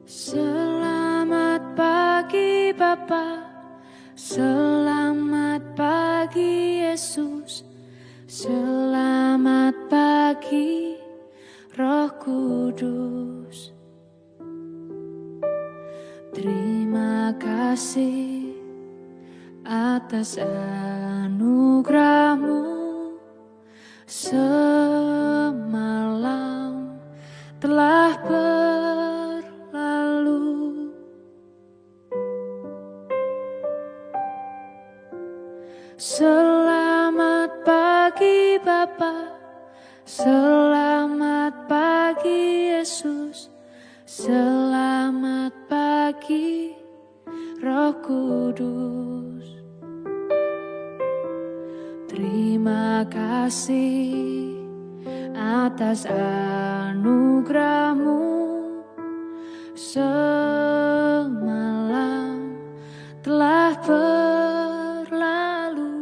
Selamat pagi Bapa, selamat pagi Yesus, selamat pagi Roh Kudus. Terima kasih atas anugerah-Mu. Semalam telah berlalu, selamat pagi Bapa, selamat pagi Yesus, selamat pagi Roh Kudus. Terima kasih atas anugerah-Mu. Semalam telah berlalu,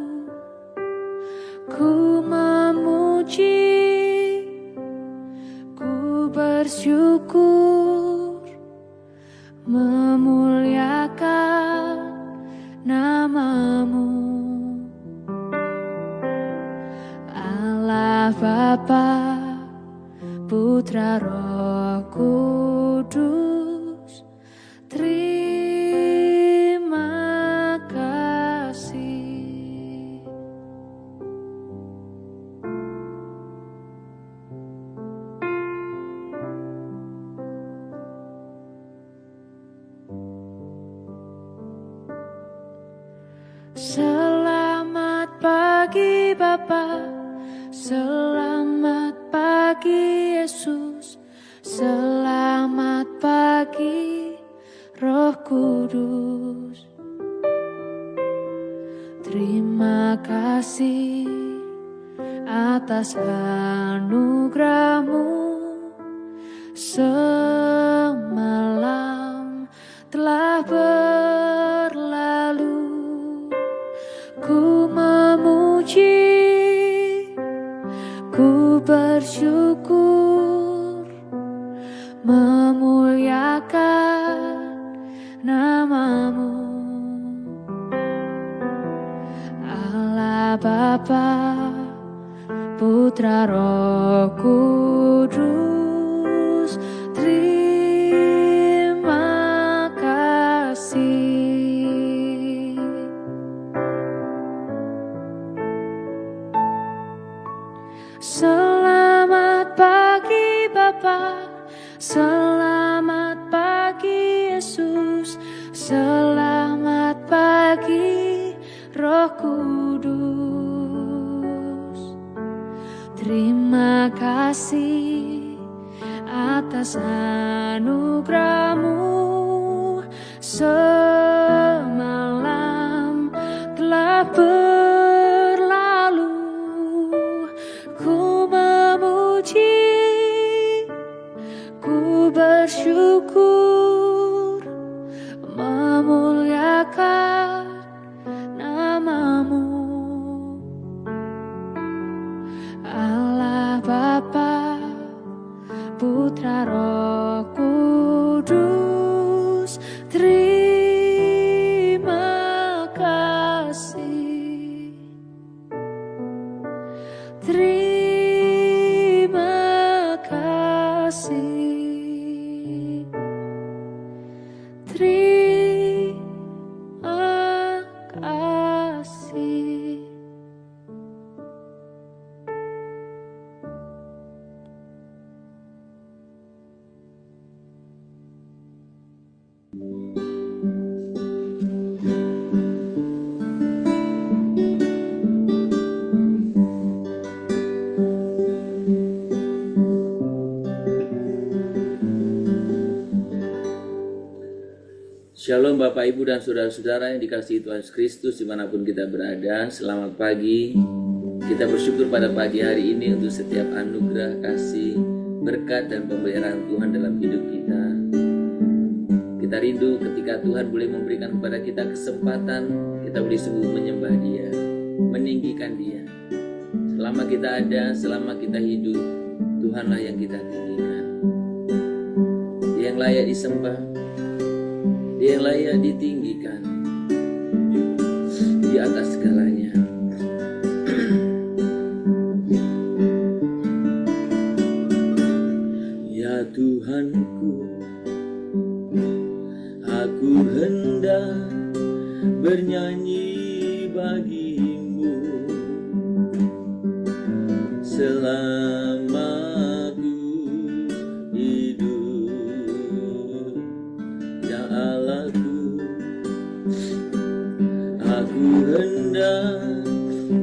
ku memuji, ku bersyukur, memuliakan nama-Mu. Allah Bapa, Putra Roh Kudus, terima kasih. Selamat pagi Bapa, selamat pagi Yesus, selamat pagi Roh Kudus. Terima kasih atas anugerah-Mu. Semalam telah berlalu, ku memuji, ku bersyukur, memuliakan nama-Mu. Allah Bapa, Putra Roh Kudus, terima kasih. Selamat pagi Bapa, selamat pagi Yesus, selamat pagi Roh Kudus. Terima kasih atas anugerah-Mu. Semalam telah berlalu, ku memuji, ku bersyukur, memuliakan nama-Mu. Allah Bapa, Putra Roh Kudus, terima kasih. Terima kasih. Terima kasih. Shalom Bapak Ibu dan Saudara-saudara yang dikasihi Tuhan Yesus Kristus dimanapun kita berada. Selamat pagi. Kita bersyukur pada pagi hari ini untuk setiap anugerah, kasih, berkat dan pemeliharaan Tuhan dalam hidup kita. Kita rindu ketika Tuhan boleh memberikan kepada kita kesempatan, kita boleh sungguh menyembah Dia, meninggikan Dia. Selama kita ada, selama kita hidup, Tuhanlah yang kita tinggikan. Dia yang layak disembah, Dia yang layak ditinggikan di atas segalanya. Ya Tuhanku, aku hendak bernyanyi bagimu selama aku hidup. Ya Allahku, aku hendak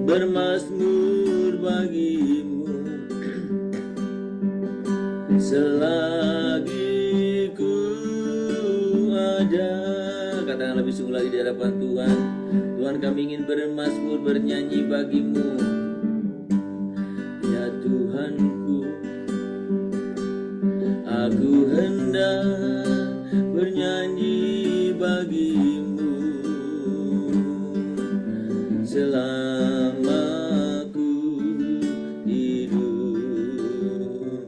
bermazmur bagimu selagi ku ada. Katakan lebih sungguh lagi di hadapan Tuhan. Tuhan, kami ingin bermazmur, bernyanyi bagimu. Ya Tuhanku, aku hendak bernyanyi bagimu selama aku hidup.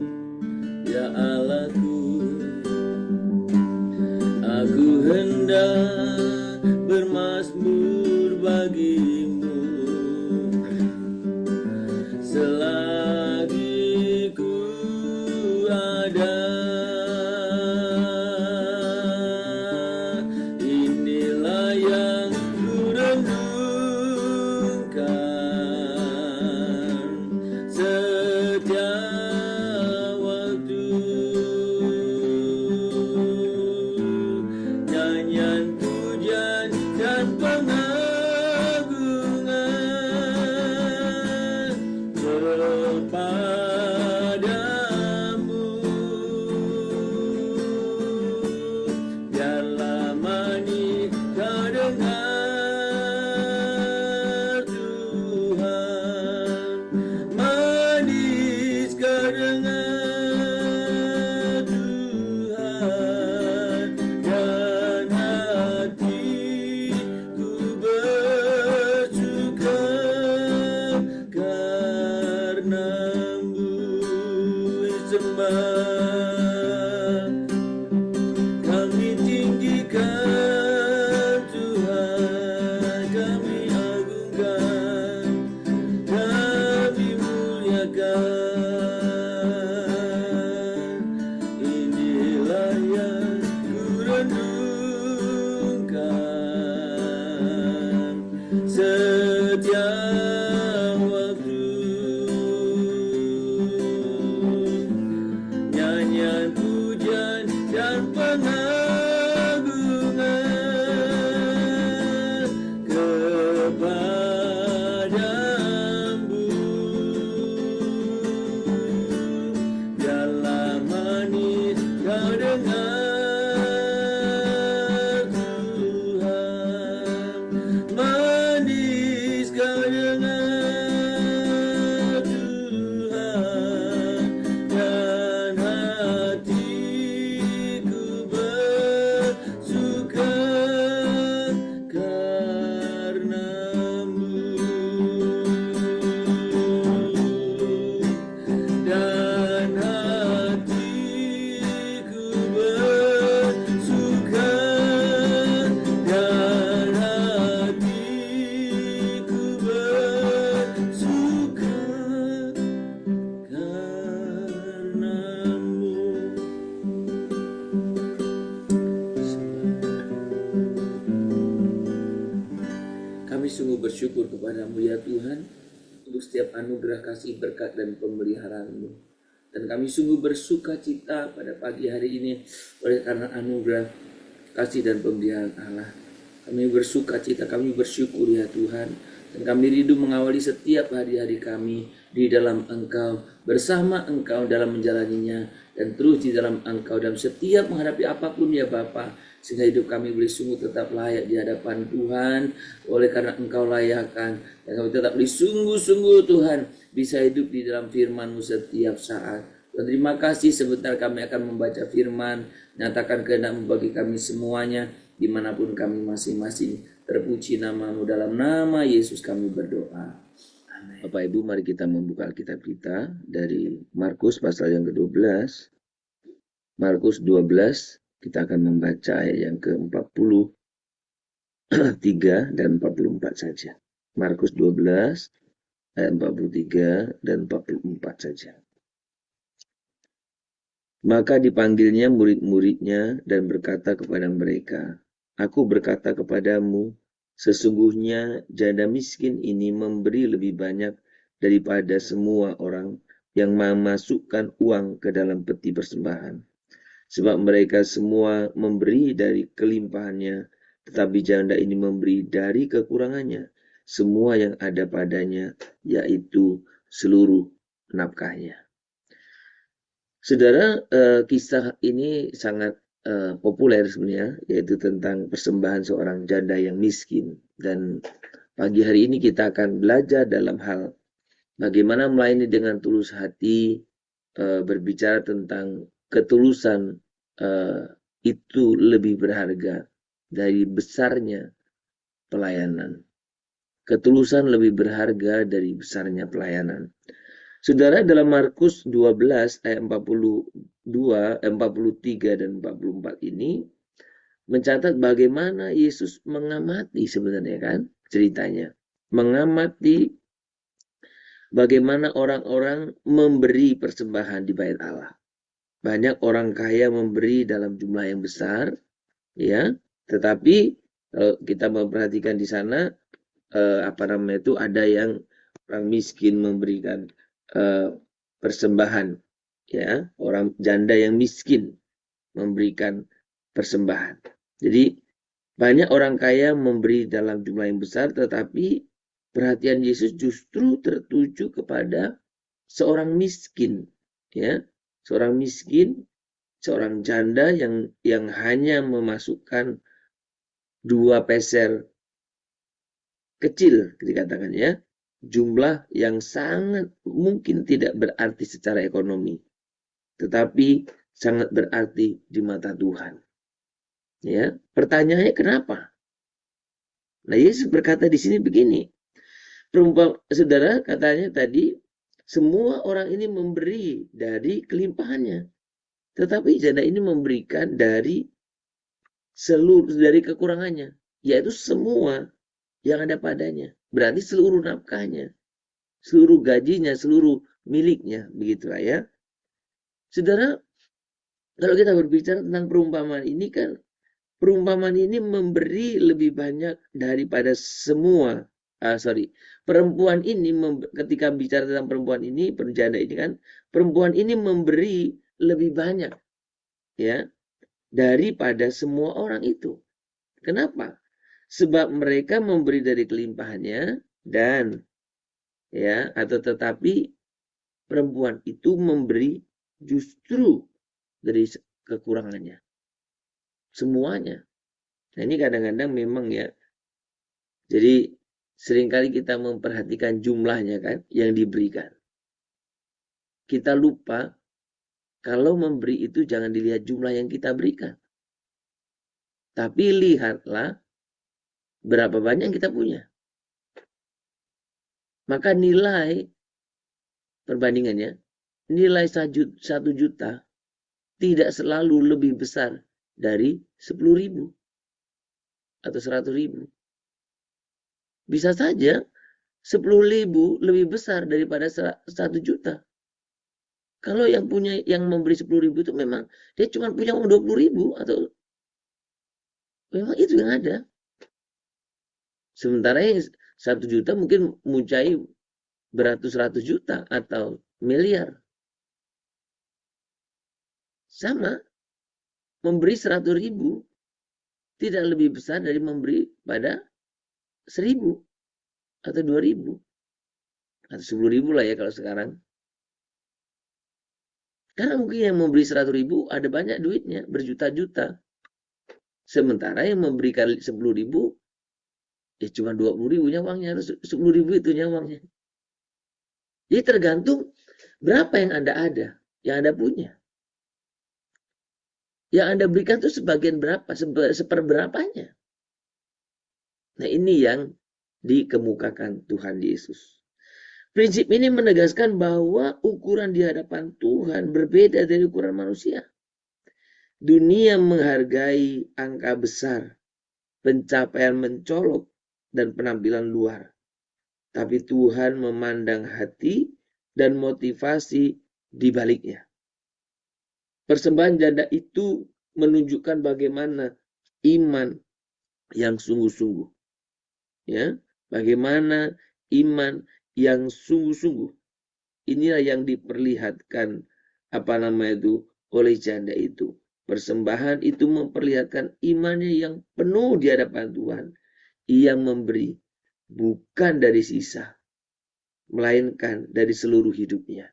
Ya Allahku, aku hendak bermazmur bagimu selagi ku ada. Inilah yang ku renungkan setiap waktu. Nyanyian pujian dan pengagungan kepadamu. Biarlah manis kau dengar Tuhan, manis kau dengar Tuhan, dan hatiku bersuka karenamu. Sembah kami tinggikan Tuhan, kami agungkan, kami muliakan. Inilah yang ku renungkan setiap waktu. Nyanyian pujian dan pengagungan kepadamu. Biarlah manis kau dengar Tuhan, manis kau dengar Tuhan, dan hatiku bersuka karenamu. Dan hatiku bersuka, dan hatiku bersuka karenamu. Kami sungguh bersyukur kepadamu ya Tuhan untuk setiap anugerah, kasih, berkat, dan pemeliharaan-Mu. Dan kami sungguh bersuka cita pada pagi hari ini oleh karena anugerah, kasih, dan pemeliharaan Allah. Kami bersuka cita, kami bersyukur ya Tuhan. Dan kami rindu mengawali setiap hari-hari kami di dalam Engkau, bersama Engkau dalam menjalaninya, dan terus di dalam Engkau dalam setiap menghadapi apapun ya Bapa, sehingga hidup kami boleh sungguh tetap layak di hadapan Tuhan oleh karena Engkau layakkan. Dan kami tetap boleh sungguh-sungguh Tuhan bisa hidup di dalam firman-Mu setiap saat. Dan terima kasih, sebentar kami akan membaca firman, nyatakan kehendak-Mu bagi kami semuanya dimanapun kami masing-masing. Terpuji nama-Mu, dalam nama Yesus kami berdoa. Amin. Bapak Ibu, mari kita membuka Alkitab kita dari Markus pasal yang ke-12. Markus 12, Kita akan membaca ayat yang ke-43 dan 44 saja. Markus 12 ayat 43 dan 44 saja. Maka dipanggilnya murid-muridnya dan berkata kepada mereka, "Aku berkata kepadamu, sesungguhnya janda miskin ini memberi lebih banyak daripada semua orang yang memasukkan uang ke dalam peti persembahan. Sebab mereka semua memberi dari kelimpahannya, tetapi janda ini memberi dari kekurangannya, semua yang ada padanya, yaitu seluruh nafkahnya." Saudara, kisah ini sangat populer sebenarnya, yaitu tentang persembahan seorang janda yang miskin. Dan pagi hari ini kita akan belajar dalam hal bagaimana melayani dengan tulus hati, berbicara tentang ketulusan itu lebih berharga dari besarnya pelayanan. Ketulusan lebih berharga dari besarnya pelayanan. Saudara, dalam Markus 12 ayat 42, 43 dan 44 ini mencatat bagaimana Yesus mengamati sebenarnya kan ceritanya. Mengamati bagaimana orang-orang memberi persembahan di bait Allah. Banyak orang kaya memberi dalam jumlah yang besar, ya. Tetapi kalau kita memperhatikan di sana itu ada yang orang miskin memberikan persembahan, ya, orang janda yang miskin memberikan persembahan. Jadi banyak orang kaya memberi dalam jumlah yang besar, tetapi perhatian Yesus justru tertuju kepada seorang miskin, ya, seorang miskin, seorang janda yang hanya memasukkan 2 peser kecil, dikatakan ya, jumlah yang sangat mungkin tidak berarti secara ekonomi, tetapi sangat berarti di mata Tuhan. Ya, pertanyaannya kenapa? Nah, Yesus berkata di sini begini, saudara katanya tadi, semua orang ini memberi dari kelimpahannya, tetapi janda ini memberikan dari kekurangannya, yaitu semua yang ada padanya. Berarti seluruh nafkahnya, seluruh gajinya, seluruh miliknya, begitulah ya. Saudara, kalau kita berbicara tentang perumpamaan ini kan, perumpamaan ini memberi lebih banyak daripada semua. Perempuan ini ketika bicara tentang perempuan ini, janda ini kan, perempuan ini memberi lebih banyak, ya, daripada semua orang itu. Kenapa? Sebab mereka memberi dari kelimpahannya dan tetapi perempuan itu memberi justru dari kekurangannya. Semuanya. Nah, ini kadang-kadang memang ya. Jadi seringkali kita memperhatikan jumlahnya kan yang diberikan. Kita lupa kalau memberi itu jangan dilihat jumlah yang kita berikan. Tapi lihatlah berapa banyak yang kita punya. Maka nilai perbandingannya, nilai 1 juta tidak selalu lebih besar dari 10.000 atau 100.000. Bisa saja 10.000 lebih besar daripada 1 juta. Kalau yang memberi 10.000 itu memang dia cuma punya uang 20.000 atau memang itu yang ada. Sementara yang 1 juta mungkin mencari beratus-ratus juta atau miliar. Sama, memberi 100.000 tidak lebih besar dari memberi pada 1.000 atau 2.000 atau 10.000 lah ya kalau sekarang. Karena mungkin yang memberi 100.000 ada banyak duitnya, berjuta-juta. Sementara yang memberikan 10.000 ya cuma 20.000 nyawangnya, 10.000 itu nyawangnya. Jadi tergantung berapa yang Anda ada, yang Anda punya. Yang Anda berikan itu sebagian berapa, seperberapanya. Nah, ini yang dikemukakan Tuhan Yesus. Prinsip ini menegaskan bahwa ukuran di hadapan Tuhan berbeda dari ukuran manusia. Dunia menghargai angka besar, pencapaian mencolok, dan penampilan luar. Tapi Tuhan memandang hati dan motivasi di baliknya. Persembahan janda itu menunjukkan bagaimana iman yang sungguh-sungguh. Ya, bagaimana iman yang sungguh-sungguh. Inilah yang diperlihatkan oleh janda itu. Persembahan itu memperlihatkan imannya yang penuh di hadapan Tuhan. Ia memberi bukan dari sisa, melainkan dari seluruh hidupnya.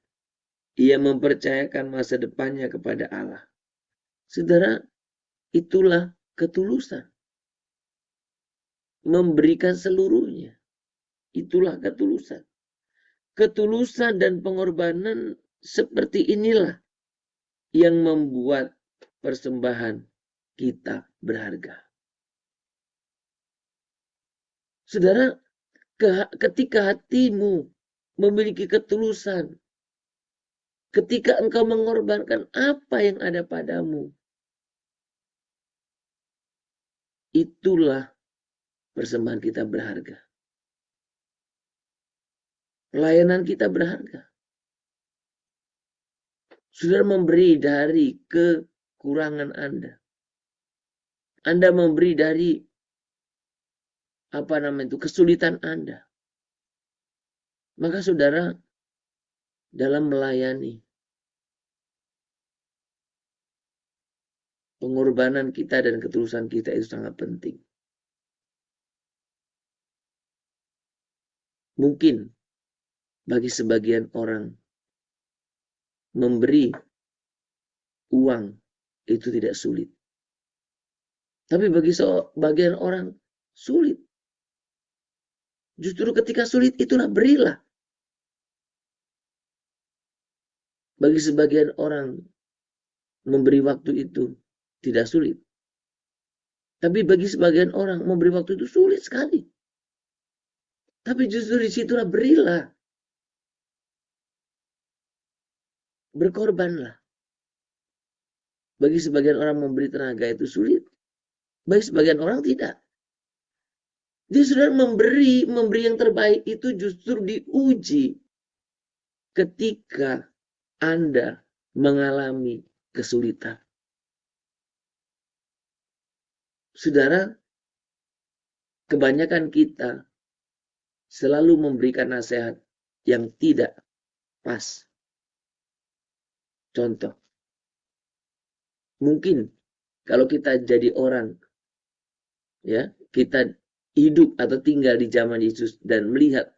Ia mempercayakan masa depannya kepada Allah. Saudara, itulah ketulusan. Memberikan seluruhnya. Itulah ketulusan. Ketulusan dan pengorbanan seperti inilah yang membuat persembahan kita berharga. Saudara, ketika hatimu memiliki ketulusan, ketika engkau mengorbankan apa yang ada padamu, itulah persembahan kita berharga. Pelayanan kita berharga. Saudara memberi dari kekurangan Anda. Anda memberi dari kesulitan Anda. Maka saudara, dalam melayani, pengorbanan kita dan ketulusan kita itu sangat penting. Mungkin bagi sebagian orang, memberi uang itu tidak sulit. Tapi bagi sebagian orang, sulit. Justru ketika sulit itulah berilah. Bagi sebagian orang, memberi waktu itu tidak sulit. Tapi bagi sebagian orang, memberi waktu itu sulit sekali. Tapi justru disitulah berilah. Berkorbanlah. Bagi sebagian orang memberi tenaga itu sulit. Bagi sebagian orang tidak. Dia sudah memberi yang terbaik itu justru diuji ketika Anda mengalami kesulitan. Saudara, kebanyakan kita selalu memberikan nasihat yang tidak pas. Contoh, mungkin kalau kita jadi orang, ya, kita hidup atau tinggal di zaman Yesus dan melihat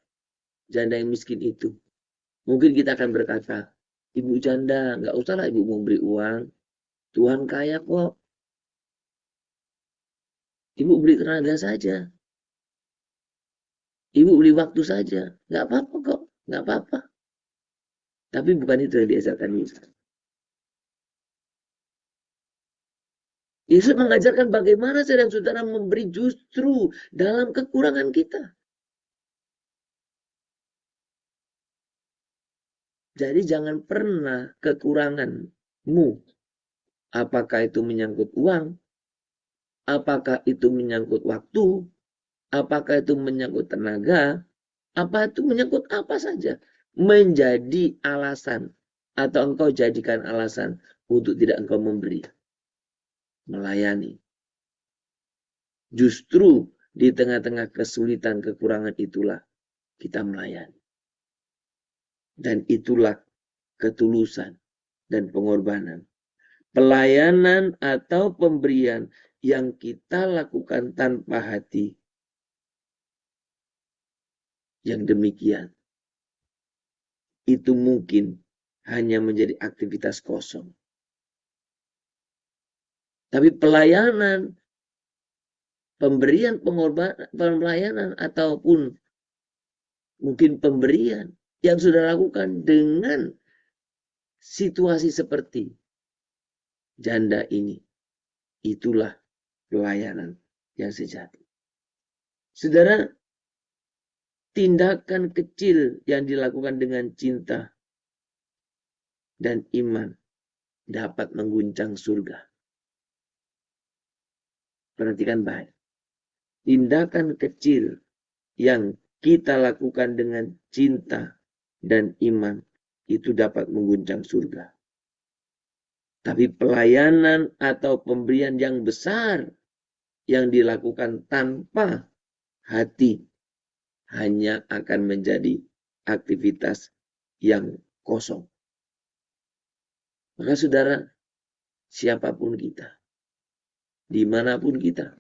janda yang miskin itu, mungkin kita akan berkata, ibu janda, nggak usahlah ibu memberi uang, Tuhan kaya kok. Ibu beli tenaga saja, ibu beli waktu saja, nggak apa-apa kok, nggak apa-apa. Tapi bukan itu yang diajarkan Yesus. Yesus mengajarkan bagaimana saudara-saudara memberi justru dalam kekurangan kita. Jadi jangan pernah kekuranganmu, apakah itu menyangkut uang, apakah itu menyangkut waktu, apakah itu menyangkut tenaga, apa itu menyangkut apa saja, menjadi alasan atau engkau jadikan alasan untuk tidak engkau memberi. Melayani. Justru di tengah-tengah kesulitan kekurangan itulah kita melayani. Dan itulah ketulusan dan pengorbanan. Pelayanan atau pemberian yang kita lakukan tanpa hati. Yang demikian. Itu mungkin hanya menjadi aktivitas kosong. Tapi pelayanan, pemberian pelayanan ataupun mungkin pemberian yang sudah lakukan dengan situasi seperti janda ini, itulah pelayanan yang sejati. Saudara, tindakan kecil yang dilakukan dengan cinta dan iman dapat mengguncang surga. Perhatikan baik. Tindakan kecil yang kita lakukan dengan cinta dan iman itu dapat mengguncang surga. Tapi pelayanan atau pemberian yang besar yang dilakukan tanpa hati hanya akan menjadi aktivitas yang kosong. Maka saudara, siapapun kita, dimanapun kita,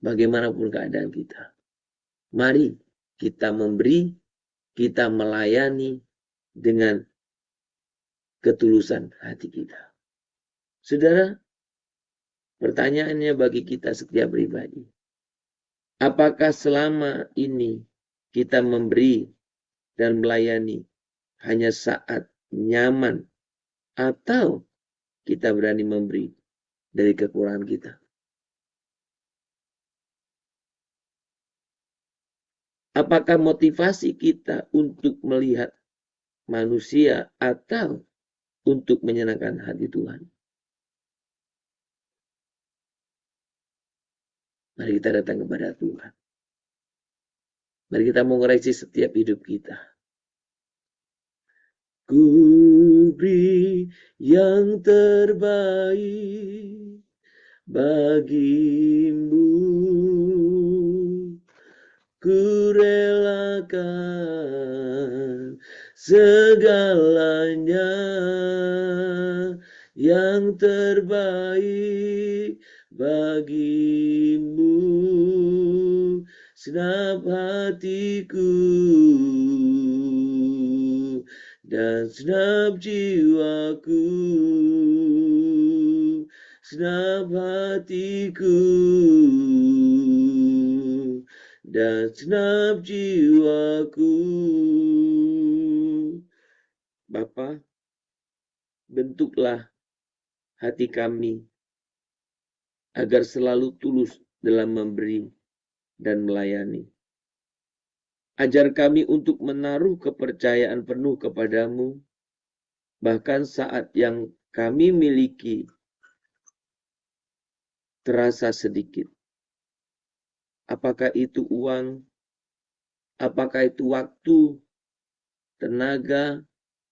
bagaimanapun keadaan kita, mari kita memberi, kita melayani dengan ketulusan hati kita. Saudara, pertanyaannya bagi kita setiap pribadi, apakah selama ini kita memberi dan melayani hanya saat nyaman, atau kita berani memberi dari kekurangan kita? Apakah motivasi kita untuk melihat manusia atau untuk menyenangkan hati Tuhan? Mari kita datang kepada Tuhan. Mari kita mengoreksi setiap hidup kita. Ku beri yang terbaik bagimu. Ku relakan segalanya yang terbaik bagimu. Senap hatiku dan senap jiwaku, senap hatiku dan senap jiwaku. Bapa, bentuklah hati kami agar selalu tulus dalam memberi dan melayani. Ajar kami untuk menaruh kepercayaan penuh kepadamu, bahkan saat yang kami miliki terasa sedikit. Apakah itu uang, apakah itu waktu, tenaga,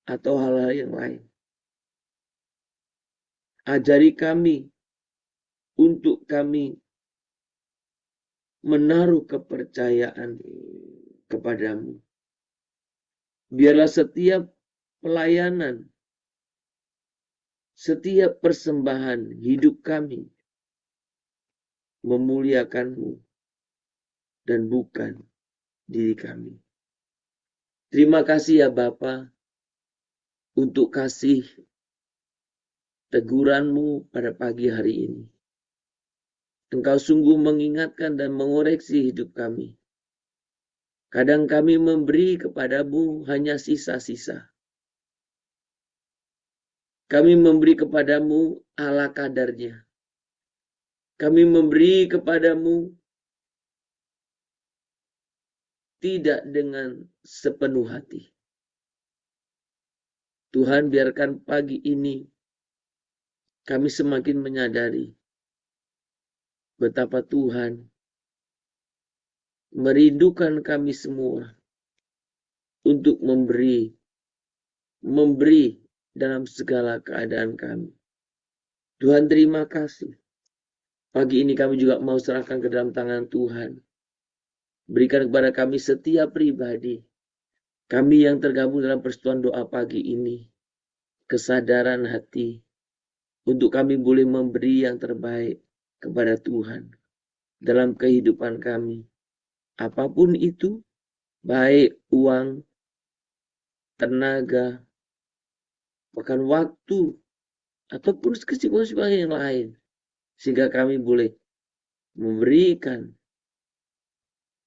atau hal-hal yang lain. Ajari kami untuk kami menaruh kepercayaan kepadamu. Biarlah setiap pelayanan, setiap persembahan hidup kami memuliakanmu dan bukan diri kami. Terima kasih ya Bapa untuk kasih teguranmu pada pagi hari ini. Engkau sungguh mengingatkan dan mengoreksi hidup kami. Kadang kami memberi kepadamu hanya sisa-sisa. Kami memberi kepadamu ala kadarnya. Kami memberi kepadamu tidak dengan sepenuh hati. Tuhan, biarkan pagi ini kami semakin menyadari betapa Tuhan merindukan kami semua untuk memberi dalam segala keadaan kami. Tuhan, terima kasih. Pagi ini kami juga mau serahkan ke dalam tangan Tuhan. Berikan kepada kami setiap pribadi, kami yang tergabung dalam persekutuan doa pagi ini, kesadaran hati untuk kami boleh memberi yang terbaik kepada Tuhan dalam kehidupan kami. Apapun itu, baik uang, tenaga, bahkan waktu, ataupun kesibukan yang lain, sehingga kami boleh memberikan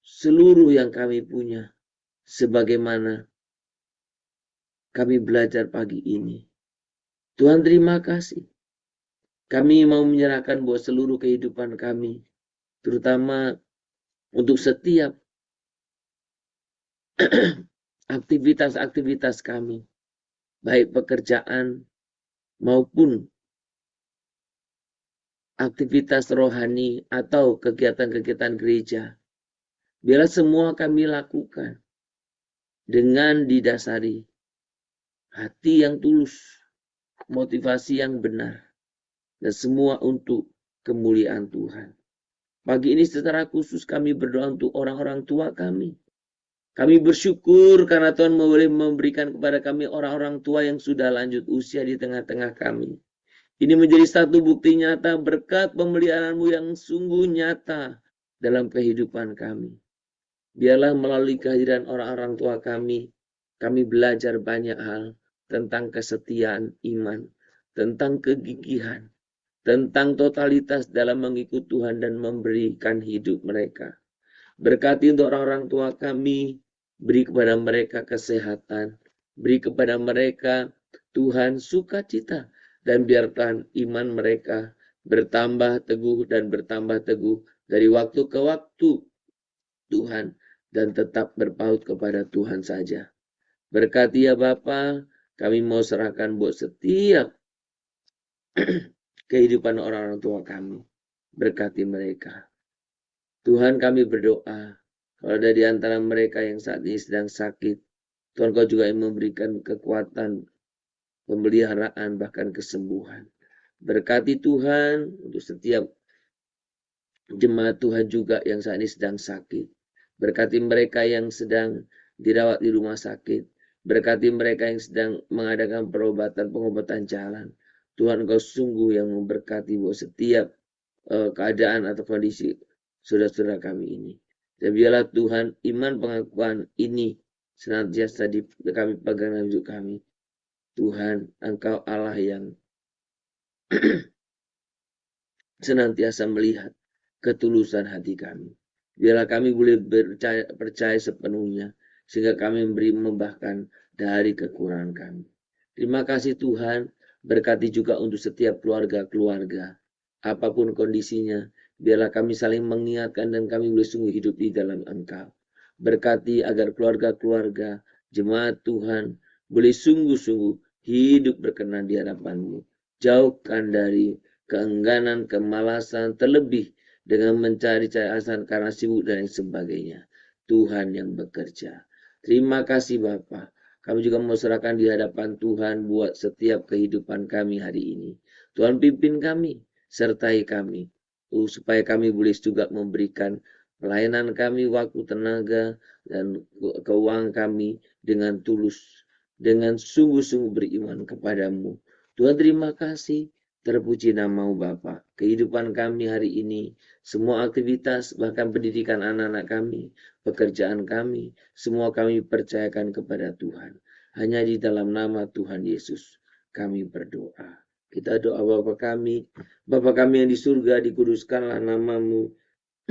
seluruh yang kami punya, sebagaimana kami belajar pagi ini. Tuhan, terima kasih. Kami mau menyerahkan buat seluruh kehidupan kami, terutama untuk setiap aktivitas-aktivitas kami, baik pekerjaan maupun aktivitas rohani atau kegiatan-kegiatan gereja. Biarlah semua kami lakukan dengan didasari hati yang tulus, motivasi yang benar, dan semua untuk kemuliaan Tuhan. Pagi ini secara khusus kami berdoa untuk orang-orang tua kami. Kami bersyukur karena Tuhan boleh memberikan kepada kami orang-orang tua yang sudah lanjut usia di tengah-tengah kami. Ini menjadi satu bukti nyata berkat pemeliharaan-Mu yang sungguh nyata dalam kehidupan kami. Biarlah melalui kehadiran orang-orang tua kami belajar banyak hal tentang kesetiaan iman, tentang kegigihan, tentang totalitas dalam mengikut Tuhan dan memberikan hidup mereka. Berkati untuk orang-orang tua kami, beri kepada mereka kesehatan, beri kepada mereka Tuhan sukacita, dan biarkan iman mereka bertambah teguh dan bertambah teguh dari waktu ke waktu Tuhan, dan tetap berpaut kepada Tuhan saja. Berkati ya Bapa, kami mau serahkan buat setiap kehidupan orang-orang tua kami. Berkati mereka. Tuhan, kami berdoa, kalau ada di antara mereka yang saat ini sedang sakit, Tuhan Kau juga yang memberikan kekuatan, pemeliharaan, bahkan kesembuhan. Berkati Tuhan untuk setiap jemaat Tuhan juga yang saat ini sedang sakit. Berkati mereka yang sedang dirawat di rumah sakit. Berkati mereka yang sedang mengadakan pengobatan jalan. Tuhan Kau sungguh yang memberkati buat setiap keadaan atau kondisi saudara-saudara kami ini. Dan biarlah Tuhan iman pengakuan ini senantiasa kami pegang dalam hidup kami. Tuhan, Engkau Allah yang senantiasa melihat ketulusan hati kami. Biarlah kami boleh percaya sepenuhnya, sehingga kami membahkan dari kekurangan kami. Terima kasih Tuhan, berkati juga untuk setiap keluarga-keluarga, apapun kondisinya, biarlah kami saling mengingatkan dan kami boleh sungguh hidup di dalam Engkau. Berkati agar keluarga-keluarga, jemaat Tuhan, boleh sungguh-sungguh hidup berkenan di hadapan-Mu. Jauhkan dari keengganan, kemalasan, terlebih dengan mencari-cari alasan karena sibuk dan lain sebagainya. Tuhan yang bekerja. Terima kasih Bapa. Kami juga mau serahkan di hadapan Tuhan buat setiap kehidupan kami hari ini. Tuhan pimpin kami, sertai kami, supaya kami boleh juga memberikan pelayanan kami, waktu, tenaga, dan keuangan kami dengan tulus, dengan sungguh-sungguh beriman kepadamu. Tuhan terima kasih, terpuji nama-Mu Bapa. Kehidupan kami hari ini, semua aktivitas, bahkan pendidikan anak-anak kami, pekerjaan kami, semua kami percayakan kepada Tuhan. Hanya di dalam nama Tuhan Yesus kami berdoa. Kita doa Bapa kami yang di surga, dikuduskanlah nama-Mu,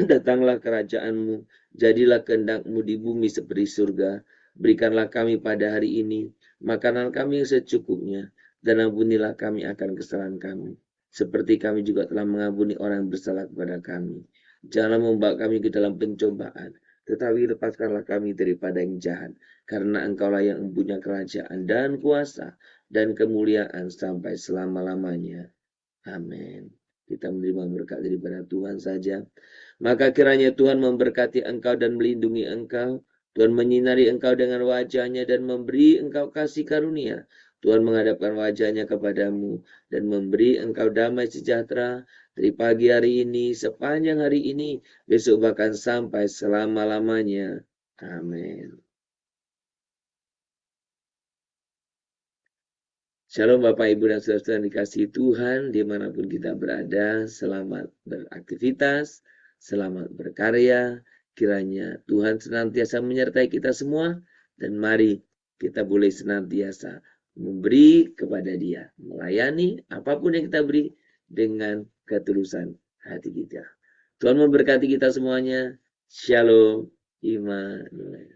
datanglah kerajaan-Mu, jadilah kehendak-Mu di bumi seperti surga. Berikanlah kami pada hari ini makanan kami yang secukupnya, dan ampunilah kami akan kesalahan kami, seperti kami juga telah mengampuni orang yang bersalah kepada kami. Janganlah membawa kami ke dalam pencobaan, tetapi lepaskanlah kami daripada yang jahat, karena Engkaulah yang mempunyai kerajaan dan kuasa dan kemuliaan sampai selama-lamanya. Amin. Kita menerima berkat daripada Tuhan saja. Maka kiranya Tuhan memberkati engkau dan melindungi engkau. Tuhan menyinari engkau dengan wajah-Nya dan memberi engkau kasih karunia. Tuhan menghadapkan wajah-Nya kepadamu dan memberi engkau damai sejahtera dari pagi hari ini, sepanjang hari ini, besok bahkan sampai selama-lamanya. Amin. Shalom Bapak Ibu dan Saudara-saudara dikasihi Tuhan, dimanapun kita berada, selamat beraktivitas, selamat berkarya. Kiranya Tuhan senantiasa menyertai kita semua, dan mari kita boleh senantiasa memberi kepada Dia, melayani apapun yang kita beri dengan ketulusan hati kita. Tuhan memberkati kita semuanya. Shalom. Immanuel.